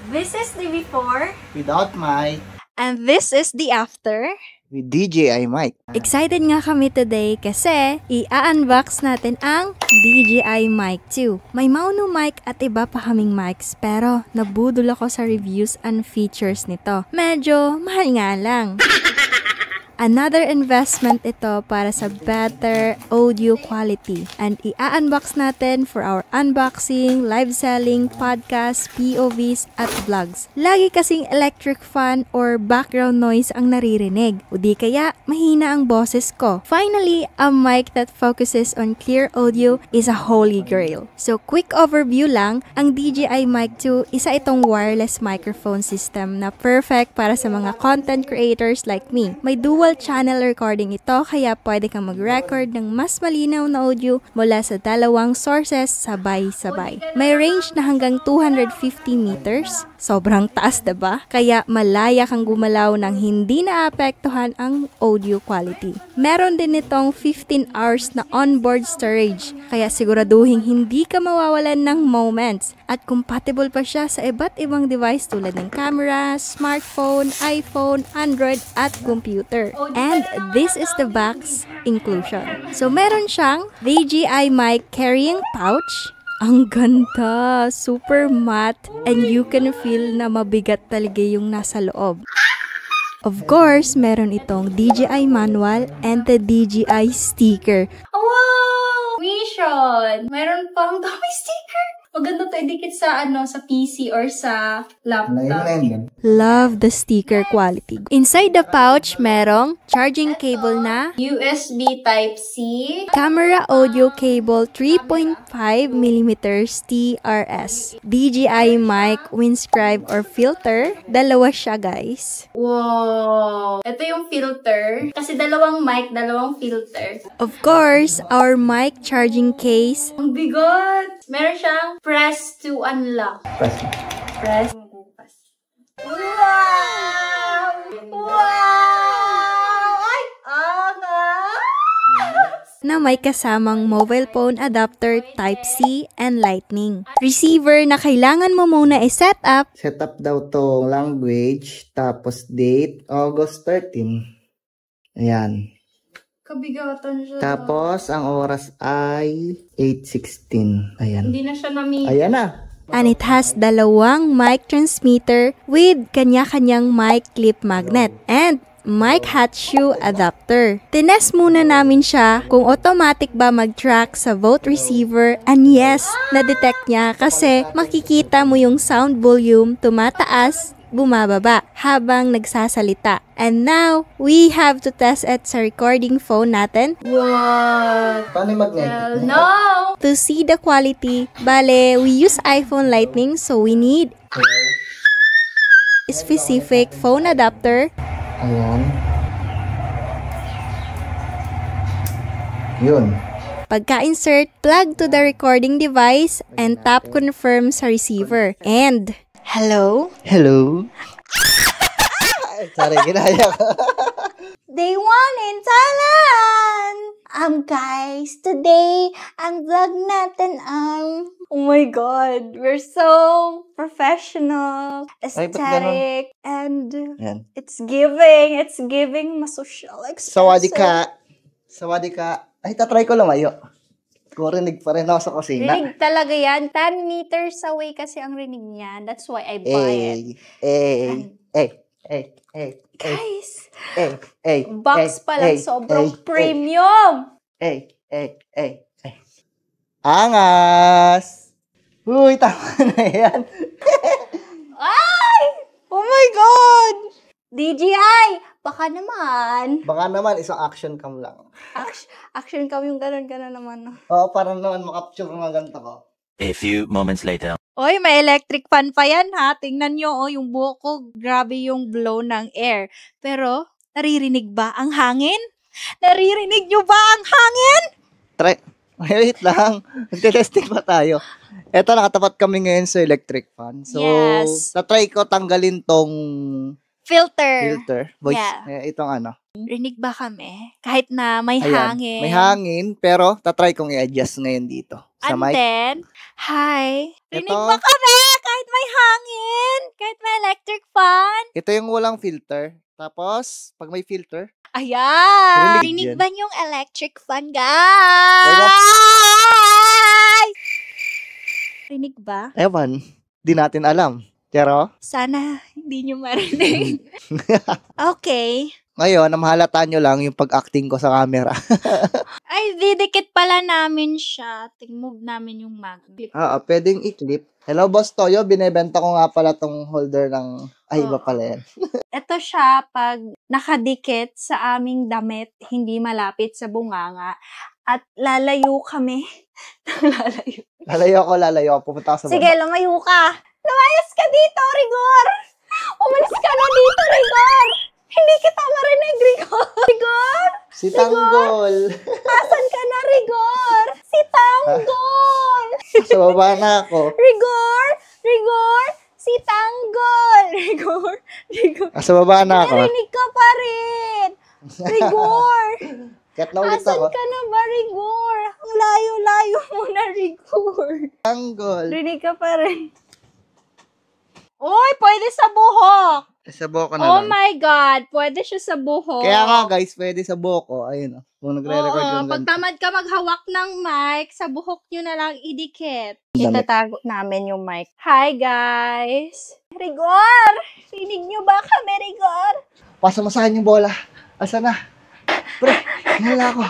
This is the before. Without mic. And this is the after. With DJI mic. Excited nga kami today kasi i-unbox natin ang DJI Mic 2. May Maono mic at iba pa kaming mics pero nabudol ako sa reviews and features nito. Medyo mahal nga lang. Another investment ito para sa better audio quality. And i-unbox natin for our unboxing, live selling, podcast, POVs, at vlogs. Lagi kasing electric fan or background noise ang naririnig. O di kaya mahina ang boses ko. Finally, a mic that focuses on clear audio is a holy grail. So quick overview lang, ang DJI Mic 2 isa itong wireless microphone system na perfect para sa mga content creators like me. May dual channel recording ito kaya pwede kang mag-record ng mas malinaw na audio mula sa dalawang sources sabay-sabay. May range na hanggang 250 meters. Sobrang taas, diba? Kaya malaya kang gumalaw nang hindi naapektuhan ang audio quality. Meron din itong 15 hours na onboard storage kaya siguraduhin hindi ka mawawalan ng moments. At compatible pa siya sa iba't ibang device tulad ng camera, smartphone, iPhone, Android at computer. And this is the box inclusion. So meron siyang DJI mic carrying pouch. Ang ganda! Super matte and you can feel na mabigat talaga yung nasa loob. Of course, meron itong DJI manual and the DJI sticker. Wow! Mission! Meron pang dami sticker. Maganda to idikit sa sa PC or sa laptop. Love the sticker quality. Inside the pouch, merong charging cable na USB Type-C, camera audio cable 3.5mm TRS, DJI mic windscribe or filter. Dalawa siya, guys. Wow! Ito yung filter. Kasi dalawang mic, dalawang filter. Of course, our mic charging case. Ang bigot! Meron siyang press to unlock. Press. Wow! Wow! Ay! Angas! Na may kasamang mobile phone adapter Type-C and Lightning. Receiver na kailangan mo muna i-set up. Set up daw to language, tapos date, August 13. Ayan. Kabigatan siya. Tapos, ang oras ay 8:16. Ayan. Hindi na siya nami. Ayan na. And it has dalawang mic transmitter with kanya-kanyang mic clip magnet and mic hot shoe adapter. Tinest muna namin siya kung automatic ba mag-track sa vote receiver and yes, na-detect niya kasi makikita mo yung sound volume tumataas, bumababa habang nagsasalita. And now, we have to test it sa recording phone natin. What? Paano yung magnetic? No! To see the quality, bale, we use iPhone Lightning so we need specific phone adapter. Ayan. Yun. Pagka-insert, plug to the recording device and tap confirm sa receiver. And, hello? Hello? Sorry, ginaya ko. Day 1 in Thailand! Guys, today, ang vlog natin oh my God, we're so professional, aesthetic, and Yan. it's giving masosyal expressive. Sawadi ka. Ay, tatry ko lumayo. Kurinig pa rin ako sa kusina. Rinig talaga yan. 10 meters away kasi ang rinig niya. That's why I buy it. Guys, box pa lang sobrang premium. Angas! Uy, tama na yan. Ay! Oh my God! DJI! Baka naman. Baka naman, isang action cam lang. Action cam yung gano'n naman. No? Oo, para naman makapture mga ganito ko. A few moments later. Oy, may electric fan pa yan ha. Tingnan nyo, yung buhok ko, grabe yung blow ng air. Pero, naririnig ba ang hangin? Naririnig nyo ba ang hangin? Try. Wait lang. Magte-testing pa tayo. Eto, nakatapat kami ngayon sa electric fan. So, Yes. tatry ko tanggalin tong Filter. voice. Yeah. Itong ano. Rinig ba kami? Kahit na may Ayan. hangin. May hangin, pero tatry kong i-adjust ngayon dito. Sa And mic. then, hi. Rinig Ito. ba kami? Kahit may hangin. Ito yung walang filter. Tapos, pag may filter, Ayan! Rinig Rinig yan. ba yung electric fan, guys? Rinig ba? ewan, di natin alam. Pero, Sana hindi nyo marinig. Okay. ngayon, namahalata nyo lang yung pag-acting ko sa camera. Ay, didikit pala namin siya. Tingmove namin yung magnet. Pwedeng i-clip. Hello, Boss Toyo. Binebenta ko nga pala tong holder ng... Ay, iba pala yan. Ito siya pag nakadikit sa aming damit, hindi malapit sa bunganga. At lalayo kami. Lalayo ako. Pupunta ako sa Sige, lumayo ka. Lumayas ka dito, Rigor! Umalis ka na dito, Rigor! Hindi kita marinig, Rigor! Rigor! Si Tanggol. Asan ka na, Rigor? Si Tanggol! Sa baba na ako. Rigor! Rigor! Si Tanggol! Rigor! Rigor! Sa baba na ako. Narinig ka pa rin! Rigor! Kat na ulit Asan ako. ka na ba, Rigor? Ang layo-layo mo na, Rigor. Tanggol. Rinig ka pa rin. Uy, pwede sa buhok! Sa buhok na Oh lang. my God, pwede siya sa buhok. Kaya nga guys, pwede sa buhok ko. Ayun o. Kung nagre-record Oo, yung pag ganito. tamad ka maghawak ng mic, sa buhok nyo na lang idikit. Damit. Itatago namin yung mic. Hi, guys! Rigor! Rinig nyo ba kami, Rigor? Pasa mo sa akin yung bola. Asa na? Pre, nala ako.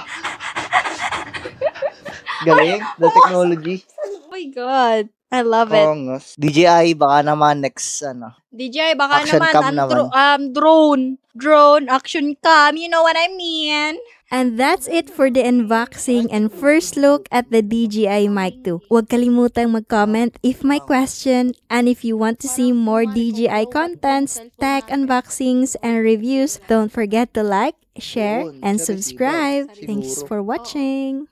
Galing. The technology. Oh my God. I love it. Kongos. DJI, baka naman next, DJ, baka Action naman, cam ang naman. drone, action cam, you know what I mean? And that's it for the unboxing and first look at the DJI Mic 2. Huwag kalimutang mag-comment if may question, and if you want to see more DJI contents, tech unboxings, and reviews, don't forget to like, share, and subscribe. Thanks for watching.